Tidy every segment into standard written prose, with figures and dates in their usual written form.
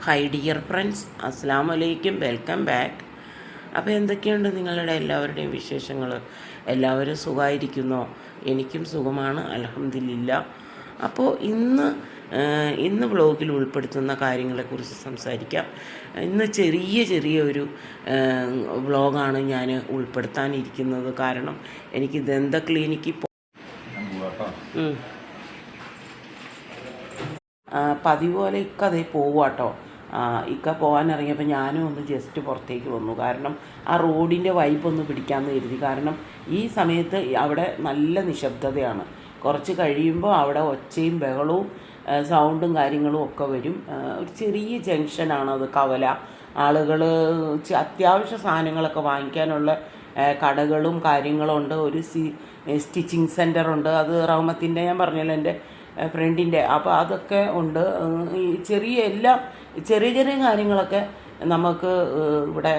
Hi dear friends, അസ്സലാമു അലൈക്കും, welcome back. അപ്പോൾ എന്തൊക്കെയുണ്ട് നിങ്ങളുടെ എല്ലാവരുടെയും വിശേഷങ്ങൾ? എല്ലാവരും സുഖമായിരിക്കുന്നോ? എനിക്കും സുഖമാണ്, അൽഹംദുലില്ലാ. അപ്പോൾ ഇന്ന് വ്ളോഗിൽ ഉൾപ്പെടുത്തുന്ന കാര്യങ്ങളെക്കുറിച്ച് സംസാരിക്കാം. ഇന്ന് ചെറിയ ഒരു വ്ളോഗാണ് ഞാൻ ഉൾപ്പെടുത്താനിരിക്കുന്നത്. കാരണം എനിക്ക് ദന്ത ക്ലിനിക്കിൽ പതിവ് പോലെ ഇക്ക അതേ പോവാട്ടോ. ഇക്ക പോകാനിറങ്ങിയപ്പോൾ ഞാനും ഒന്ന് ജസ്റ്റ് പുറത്തേക്ക് വന്നു. കാരണം ആ റോഡിൻ്റെ വൈബൊന്ന് പിടിക്കാമെന്ന് കരുതി. കാരണം ഈ സമയത്ത് അവിടെ നല്ല നിശബ്ദതയാണ്. കുറച്ച് കഴിയുമ്പോൾ അവിടെ ഒച്ചയും ബഹളവും സൗണ്ടും കാര്യങ്ങളും ഒക്കെ വരും. ഒരു ചെറിയ ജംഗ്ഷനാണത്, കവല. ആളുകൾ അത്യാവശ്യ സാധനങ്ങളൊക്കെ വാങ്ങിക്കാനുള്ള കടകളും കാര്യങ്ങളും ഉണ്ട്. ഒരു സ്റ്റിച്ചിങ് സെൻ്ററുണ്ട്. അത് റഹ്മത്തിൻ്റെ, ഞാൻ പറഞ്ഞല്ലോ, എൻ്റെ ഫ്രണ്ടിൻ്റെ. അപ്പോൾ അതൊക്കെ ഉണ്ട്. ഈ ചെറിയ കാര്യങ്ങളൊക്കെ നമുക്ക് ഇവിടെ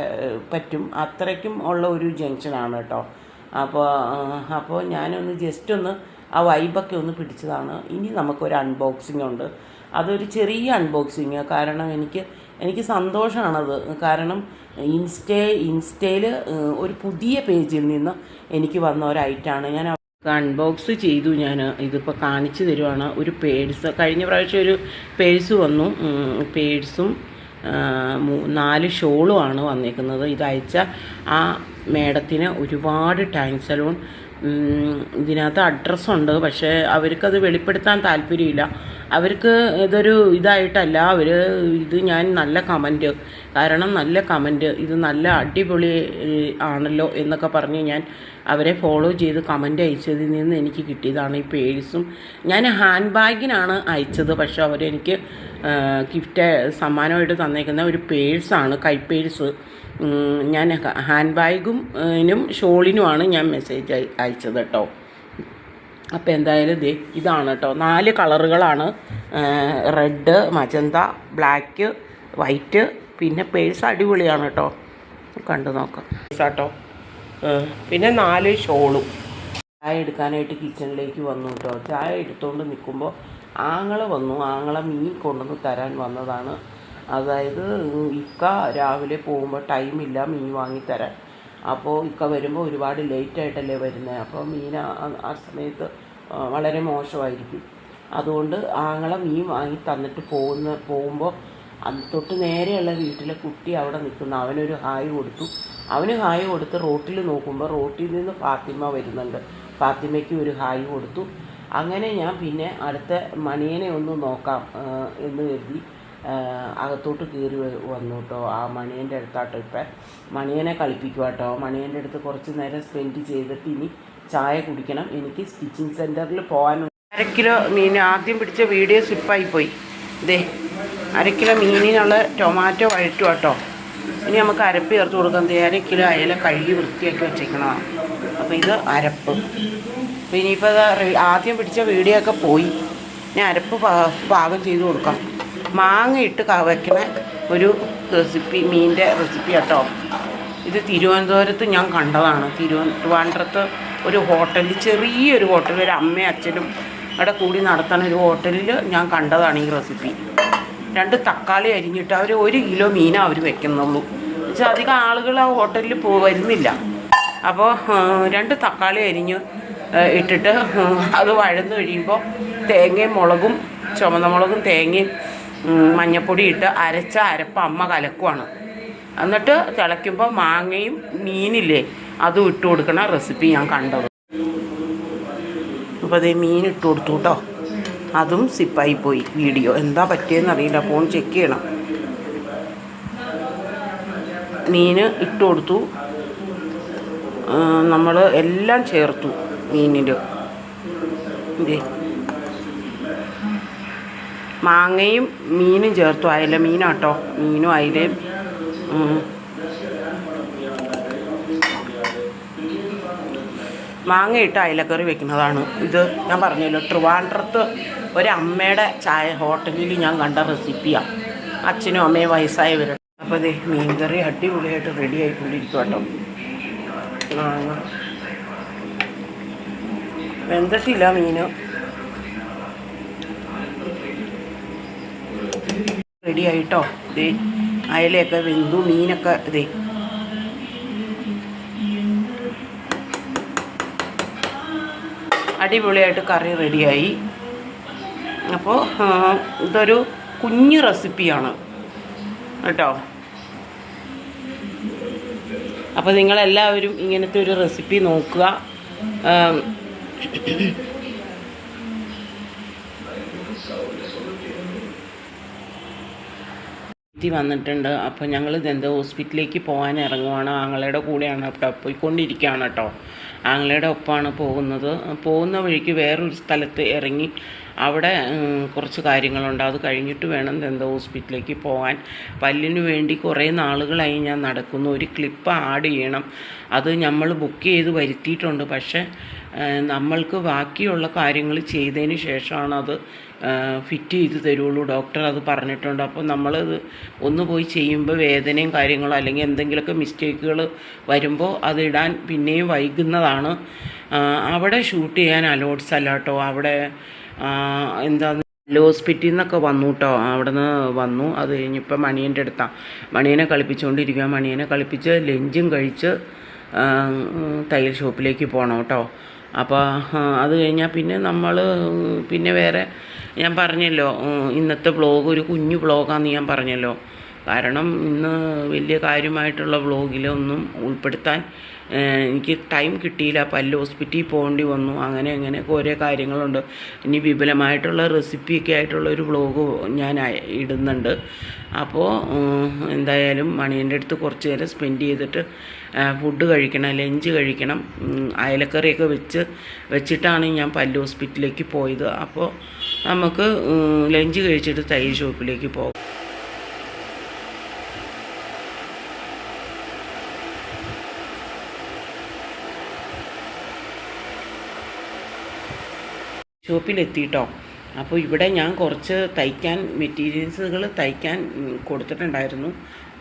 പറ്റും. അത്രയ്ക്കും ഉള്ള ഒരു ജംഗ്ഷനാണ് കേട്ടോ. അപ്പോൾ ഞാനൊന്ന് ജസ്റ്റ് ഒന്ന് ആ വൈബൊക്കെ ഒന്ന് പിടിച്ചതാണ്. ഇനി നമുക്കൊരു അൺബോക്സിംഗ് ഉണ്ട്. അതൊരു ചെറിയ അൺബോക്സിങ്. കാരണം എനിക്ക് സന്തോഷമാണത്. കാരണം ഇൻസ്റ്റയിൽ ഒരു പുതിയ പേജിൽ നിന്ന് എനിക്ക് വന്ന ഒരു ഐറ്റമാണ്. ഞാൻ അൺബോക്സ് ചെയ്തു. ഞാൻ ഇതിപ്പോൾ കാണിച്ചു തരുവാണ്. ഒരു പേഴ്സ്, കഴിഞ്ഞ പ്രാവശ്യം ഒരു പേഴ്സ് വന്നു. പേഴ്സും 4 ഷോളുമാണ് വന്നിരിക്കുന്നത്. ഇതയച്ച ആ മേഡത്തിന് ഒരുപാട് താങ്ക്സ് അലോൺ. ഇതിനകത്ത് അഡ്രസ്സുണ്ട്, പക്ഷേ അവർക്കത് വെളിപ്പെടുത്താൻ താല്പര്യമില്ല. അവർക്ക് ഇതൊരു ഇതായിട്ടല്ല. ഇത് ഞാൻ നല്ല കമൻറ്റ്, കാരണം നല്ല കമൻറ്റ്, ഇത് നല്ല അടിപൊളി ആണല്ലോ എന്നൊക്കെ പറഞ്ഞ് ഞാൻ അവരെ ഫോളോ ചെയ്ത് കമൻറ്റ് അയച്ചതിൽ നിന്ന് എനിക്ക് കിട്ടിയതാണ് ഈ പേഴ്സും. ഞാൻ ഹാൻഡ് ബാഗിനാണ് അയച്ചത്, പക്ഷേ അവരെനിക്ക് ഗിഫ്റ്റ് സമ്മാനമായിട്ട് തന്നേക്കുന്ന ഒരു പേഴ്സാണ്, കൈപ്പേഴ്സ്. ഞാൻ ഹാൻഡ് ബാഗിനും ഷോളിനുമാണ് ഞാൻ മെസ്സേജ് അയച്ചത് കേട്ടോ. അപ്പോൾ എന്തായാലും ഇതാണ് കേട്ടോ. 4 കളറുകളാണ്, റെഡ്, മജന്ത, ബ്ലാക്ക്, വൈറ്റ്. പിന്നെ പേഴ്സ് അടിപൊളിയാണ് കേട്ടോ, കണ്ടു നോക്കാം കേട്ടോ. പിന്നെ 4 ഷോളും. ചായ എടുക്കാനായിട്ട് കിച്ചണിലേക്ക് വന്നു കേട്ടോ. ചായ എടുത്തുകൊണ്ട് നിൽക്കുമ്പോൾ ആങ്ങള വന്നു. ആങ്ങള മീൻ കൊണ്ടുവന്ന് തരാൻ വന്നതാണ്. അതായത് ഇക്ക രാവിലെ പോകുമ്പോൾ ടൈമില്ല മീൻ വാങ്ങിത്തരാൻ. അപ്പോൾ ഇക്ക വരുമ്പോൾ ഒരുപാട് ലേറ്റായിട്ടല്ലേ വരുന്നത്. അപ്പോൾ മീൻ ആ സമയത്ത് വളരെ മോശമായിരിക്കും. അതുകൊണ്ട് ആങ്ങളെ മീൻ വാങ്ങി തന്നിട്ട് പോകുമ്പോൾ തൊട്ട് നേരെയുള്ള വീട്ടിലെ കുട്ടി അവിടെ നിൽക്കുന്നു. അവനൊരു ഹായ് കൊടുത്തു. അവന് ഹായ് കൊടുത്ത് റോട്ടിൽ നോക്കുമ്പോൾ റോട്ടിൽ നിന്ന് ഫാത്തിമ വരുന്നുണ്ട്. ഫാത്തിമയ്ക്ക് ഒരു ഹായ് കൊടുത്തു. അങ്ങനെ ഞാൻ പിന്നെ അടുത്ത മണിയനെ ഒന്ന് നോക്കാം എന്ന് കരുതി അകത്തോട്ട് കയറി വന്നു കേട്ടോ. ആ മണിയൻ്റെ അടുത്താട്ടോ ഇപ്പം. മണിയനെ കളിപ്പിക്കുക കേട്ടോ. മണിയൻ്റെ അടുത്ത് കുറച്ച് നേരം സ്പെൻഡ് ചെയ്തിട്ട് ഇനി ചായ കുടിക്കണം. എനിക്ക് സ്റ്റിച്ചിങ് സെൻറ്ററിൽ പോകാനുണ്ട്. 1/2 കിലോ മീൻ ആദ്യം പിടിച്ച വീഡിയോ സ്ലിപ്പായിപ്പോയി. 1/2 കിലോ മീനിനുള്ള ടൊമാറ്റോ വഴറ്റുക കേട്ടോ. ഇനി നമുക്ക് അരപ്പ് ചേർത്ത് കൊടുക്കാം. 1/2 കിലോ അയല കഴുകി വൃത്തിയാക്കി വെച്ചേക്കണതാണ്. അപ്പോൾ ഇത് അരപ്പ്. അപ്പോൾ ഇനിയിപ്പോൾ ആദ്യം പിടിച്ച വീഡിയോ ഒക്കെ പോയി. ഞാൻ അരപ്പ് പാകം ചെയ്ത് കൊടുക്കാം. മാങ്ങ ഇട്ട് വയ്ക്കുന്ന ഒരു റെസിപ്പി, മീനിൻ്റെ റെസിപ്പി കേട്ടോ. ഇത് തിരുവനന്തപുരത്ത് ഞാൻ കണ്ടതാണ്. ട്രിവാൻഡ്രത്ത് ഒരു ഹോട്ടലിൽ, ചെറിയൊരു ഹോട്ടലിൽ, ഒരു അമ്മയും അച്ഛനും അവിടെ കൂടി നടത്തുന്ന ഒരു ഹോട്ടലിൽ ഞാൻ കണ്ടതാണ് ഈ റെസിപ്പി. 2 തക്കാളി അരിഞ്ഞിട്ട് അവർ 1 കിലോ മീനാണ് അവർ വെക്കുന്നുള്ളൂ. എന്നുവെച്ചാൽ അധികം ആളുകൾ ആ ഹോട്ടലിൽ വരുന്നില്ല. അപ്പോൾ 2 തക്കാളി അരിഞ്ഞ് ഇട്ടിട്ട് അത് വഴന്ന് കഴിയുമ്പോൾ തേങ്ങയും മുളകും, ചുവന്ന മുളകും തേങ്ങയും മഞ്ഞപ്പൊടി ഇട്ട് അരച്ച അരപ്പ് അമ്മ കലക്കുവാണ്. എന്നിട്ട് തിളയ്ക്കുമ്പോൾ മാങ്ങയും മീനില്ലേ അതും ഇട്ട് കൊടുക്കണ റെസിപ്പി ഞാൻ കണ്ടത്. അപ്പോൾ അതേ മീൻ ഇട്ട് കൊടുത്തു കേട്ടോ. അതും സിപ്പായിപ്പോയി വീഡിയോ. എന്താ പറ്റിയെന്ന് അറിയില്ല, ഫോൺ ചെക്ക് ചെയ്യണം. മീൻ ഇട്ട് കൊടുത്തു. നമ്മൾ എല്ലാം ചേർത്തു മീനിൽ. മാങ്ങയും മീനും ചേർത്തു. അയല മീനാട്ടോ, മീനും അയലയും. മാങ്ങയിട്ട് അയലക്കറി വെക്കുന്നതാണ് ഇത്. ഞാൻ പറഞ്ഞല്ലോ, ട്രിവാൻഡ്രത്ത് ഒരമ്മയുടെ ഹോട്ടലിൽ ഞാൻ കണ്ട റെസിപ്പിയാണ്. അച്ഛനും അമ്മയും വയസ്സായവരും. അപ്പോൾ മീൻകറി അടിപൊളിയായിട്ട് റെഡി ആയിക്കൊണ്ടിരിക്കും കേട്ടോ. വെന്തിട്ടില്ല മീൻ. റെഡി ആയിട്ടോ. ഇതേ അയലയൊക്കെ വെന്തു, മീനൊക്കെ ഇതേ അടിപൊളിയായിട്ട് കറി റെഡിയായി. അപ്പോൾ ഇതൊരു കുഞ്ഞു റെസിപ്പിയാണ് കേട്ടോ. അപ്പോൾ നിങ്ങളെല്ലാവരും ഇങ്ങനത്തെ ഒരു റെസിപ്പി നോക്കുക. വന്നിട്ടുണ്ട്. അപ്പോൾ ഞങ്ങൾ ദന്ത ഹോസ്പിറ്റലിലേക്ക് പോകാൻ ഇറങ്ങുവാണ്. ആങ്ങളയുടെ കൂടെയാണ് അവിടെ പോയിക്കൊണ്ടിരിക്കുകയാണ് കേട്ടോ. ആങ്ങളയുടെ ഒപ്പമാണ് പോകുന്നത്. പോകുന്ന വഴിക്ക് വേറൊരു സ്ഥലത്ത് ഇറങ്ങി അവിടെ കുറച്ച് കാര്യങ്ങളുണ്ട്. അത് കഴിഞ്ഞിട്ട് വേണം ദന്ത ഹോസ്പിറ്റലിലേക്ക് പോകാൻ. പല്ലിന് വേണ്ടി കുറേ നാളുകളായി ഞാൻ നടക്കുന്നു. ഒരു ക്ലിപ്പ് ആഡ് ചെയ്യണം. അത് നമ്മൾ ബുക്ക് ചെയ്ത് വരുത്തിയിട്ടുണ്ട്. പക്ഷേ നമ്മൾക്ക് ബാക്കിയുള്ള കാര്യങ്ങൾ ചെയ്തതിന് ശേഷമാണ് അത് ഫിറ്റ് ചെയ്ത് തരുള്ളൂ. ഡോക്ടർ അത് പറഞ്ഞിട്ടുണ്ട്. അപ്പോൾ നമ്മളത് ഒന്ന് പോയി ചെയ്യുമ്പോൾ വേദനയും കാര്യങ്ങളോ അല്ലെങ്കിൽ എന്തെങ്കിലുമൊക്കെ മിസ്റ്റേക്കുകൾ വരുമ്പോൾ അതിടാൻ പിന്നെയും വൈകുന്നതാണ്. അവിടെ ഷൂട്ട് ചെയ്യാൻ അലോട്ട്സ് അല്ല കേട്ടോ. അവിടെ എന്താന്ന് ഹോസ്പിറ്റലിൽ നിന്നൊക്കെ വന്നു കേട്ടോ. അവിടെ നിന്ന് വന്നു. അത് കഴിഞ്ഞിപ്പോൾ മണിയൻ്റെ അടുത്താണ്. മണിയനെ കളിപ്പിച്ചുകൊണ്ടിരിക്കുക. മണിയനെ കളിപ്പിച്ച് ലഞ്ചും കഴിച്ച് തയ്യൽ ഷോപ്പിലേക്ക് പോകണം കേട്ടോ. അപ്പോൾ അത് കഴിഞ്ഞാൽ പിന്നെ നമ്മൾ പിന്നെ വേറെ ഞാൻ പറഞ്ഞല്ലോ, ഇന്നത്തെ വ്ളോഗ് ഒരു കുഞ്ഞു വ്ളോഗാണെന്ന് ഞാൻ പറഞ്ഞല്ലോ. കാരണം ഇന്ന് വലിയ കാര്യമായിട്ടുള്ള വ്ളോഗിലൊന്നും ഉൾപ്പെടുത്താൻ എനിക്ക് ടൈം കിട്ടിയില്ല. പല്ല് ഹോസ്പിറ്റലിൽ പോകേണ്ടി വന്നു. അങ്ങനെ കുറേ കാര്യങ്ങളുണ്ട്. ഇനി വിപുലമായിട്ടുള്ള റെസിപ്പിയൊക്കെ ആയിട്ടുള്ള ഒരു വ്ളോഗ് ഞാൻ ഇടുന്നുണ്ട്. അപ്പോൾ എന്തായാലും മണീൻ്റെ അടുത്ത് കുറച്ച് നേരം സ്പെൻഡ് ചെയ്തിട്ട് ഫുഡ് കഴിക്കണം, ലഞ്ച് കഴിക്കണം. അയലക്കറിയൊക്കെ വെച്ചിട്ടാണ് ഞാൻ പല്ല് ഹോസ്പിറ്റലിലേക്ക് പോയത്. അപ്പോൾ നമുക്ക് ലഞ്ച് കഴിച്ചിട്ട് തയ്യൽ ഷോപ്പിലേക്ക് പോകാം. ഷോപ്പിലെത്തിയിട്ടോ. അപ്പോൾ ഇവിടെ ഞാൻ കുറച്ച് തയ്ക്കാൻ മെറ്റീരിയൽസുകൾ തയ്ക്കാൻ കൊടുത്തിട്ടുണ്ടായിരുന്നു.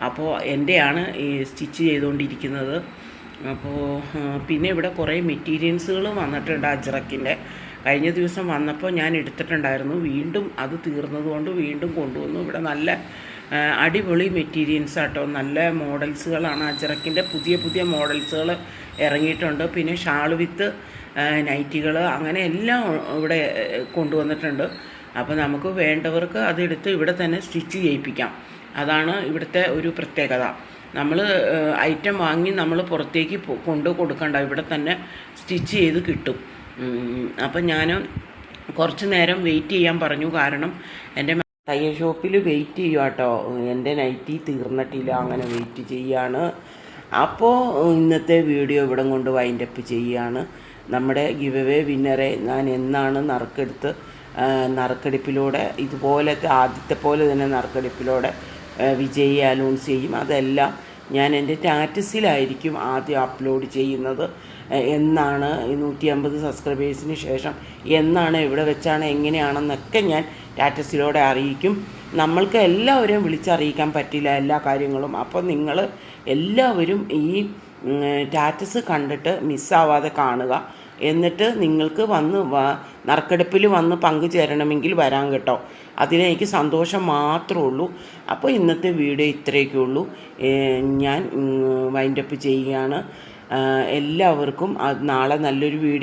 അപ്പോൾ എൻ്റെയാണ് ഈ സ്റ്റിച്ച് ചെയ്തുകൊണ്ടിരിക്കുന്നത്. അപ്പോൾ പിന്നെ ഇവിടെ കുറേ മെറ്റീരിയൽസുകൾ വന്നിട്ടുണ്ട് അജ്രക്കിൻ്റെ. കഴിഞ്ഞ ദിവസം വന്നപ്പോൾ ഞാൻ എടുത്തിട്ടുണ്ടായിരുന്നു. വീണ്ടും അത് തീർന്നതുകൊണ്ട് വീണ്ടും കൊണ്ടുവന്നു. ഇവിടെ നല്ല അടിപൊളി മെറ്റീരിയൽസ് ആട്ടോ. നല്ല മോഡൽസുകളാണ്. അജ്രക്കിൻ്റെ പുതിയ മോഡൽസുകൾ ഇറങ്ങിയിട്ടുണ്ട്. പിന്നെ ഷാൾ വിത്ത് നൈറ്റികൾ അങ്ങനെ എല്ലാം ഇവിടെ കൊണ്ടുവന്നിട്ടുണ്ട്. അപ്പോൾ നമുക്ക് വേണ്ടവർക്ക് അതെടുത്ത് ഇവിടെ തന്നെ സ്റ്റിച്ച് ചെയ്യിപ്പിക്കാം. അതാണ് ഇവിടുത്തെ ഒരു പ്രത്യേകത. നമ്മൾ ഐറ്റം വാങ്ങി നമ്മൾ പുറത്തേക്ക് കൊണ്ടു കൊടുക്കണ്ട, ഇവിടെ തന്നെ സ്റ്റിച്ച് ചെയ്ത് കിട്ടും. അപ്പം ഞാൻ കുറച്ച് നേരം വെയിറ്റ് ചെയ്യാൻ പറഞ്ഞു. കാരണം എൻ്റെ തയ്യൽ ഷോപ്പിൽ വെയിറ്റ് ചെയ്യുക കേട്ടോ. എൻ്റെ നൈറ്റി തീർന്നിട്ടില്ല, അങ്ങനെ വെയിറ്റ് ചെയ്യാണ്. അപ്പോൾ ഇന്നത്തെ വീഡിയോ ഇവിടെ കൊണ്ട് വൈൻഡപ്പ് ചെയ്യുകയാണ്. നമ്മുടെ ഗിവ് അവേ വിന്നറെ ഞാൻ എന്നാണ് നറുക്കെടുപ്പിലൂടെ ഇതുപോലത്തെ ആദ്യത്തെ പോലെ തന്നെ നറുക്കെടുപ്പിലൂടെ വിജയി അനൗൺസ് ചെയ്യും. അതെല്ലാം ഞാൻ എൻ്റെ സ്റ്റാറ്റസിലായിരിക്കും ആദ്യം അപ്ലോഡ് ചെയ്യുന്നത്. എന്നാണ് 150 സബ്സ്ക്രൈബേഴ്സിന് ശേഷം എന്നാണ്, എവിടെ വെച്ചാണ്, എങ്ങനെയാണെന്നൊക്കെ ഞാൻ സ്റ്റാറ്റസിലൂടെ അറിയിക്കും. നമ്മൾക്ക് എല്ലാവരെയും വിളിച്ചറിയിക്കാൻ പറ്റില്ല എല്ലാ കാര്യങ്ങളും. അപ്പോൾ നിങ്ങൾ എല്ലാവരും ഈ സ്റ്റാറ്റസ് കണ്ടിട്ട് മിസ്സാവാതെ കാണുക. എന്നിട്ട് നിങ്ങൾക്ക് നറുക്കെടുപ്പിൽ വന്ന് പങ്കുചേരണമെങ്കിൽ വരാൻ കേട്ടോ. അതിലെനിക്ക് സന്തോഷം മാത്രമേ ഉള്ളൂ. അപ്പോൾ ഇന്നത്തെ വീഡിയോ ഇത്രയൊക്കെ ഉള്ളൂ. ഞാൻ വൈൻഡപ്പ് ചെയ്യുകയാണ്. എല്ലാവർക്കും നാളെ നല്ലൊരു വീഡിയോ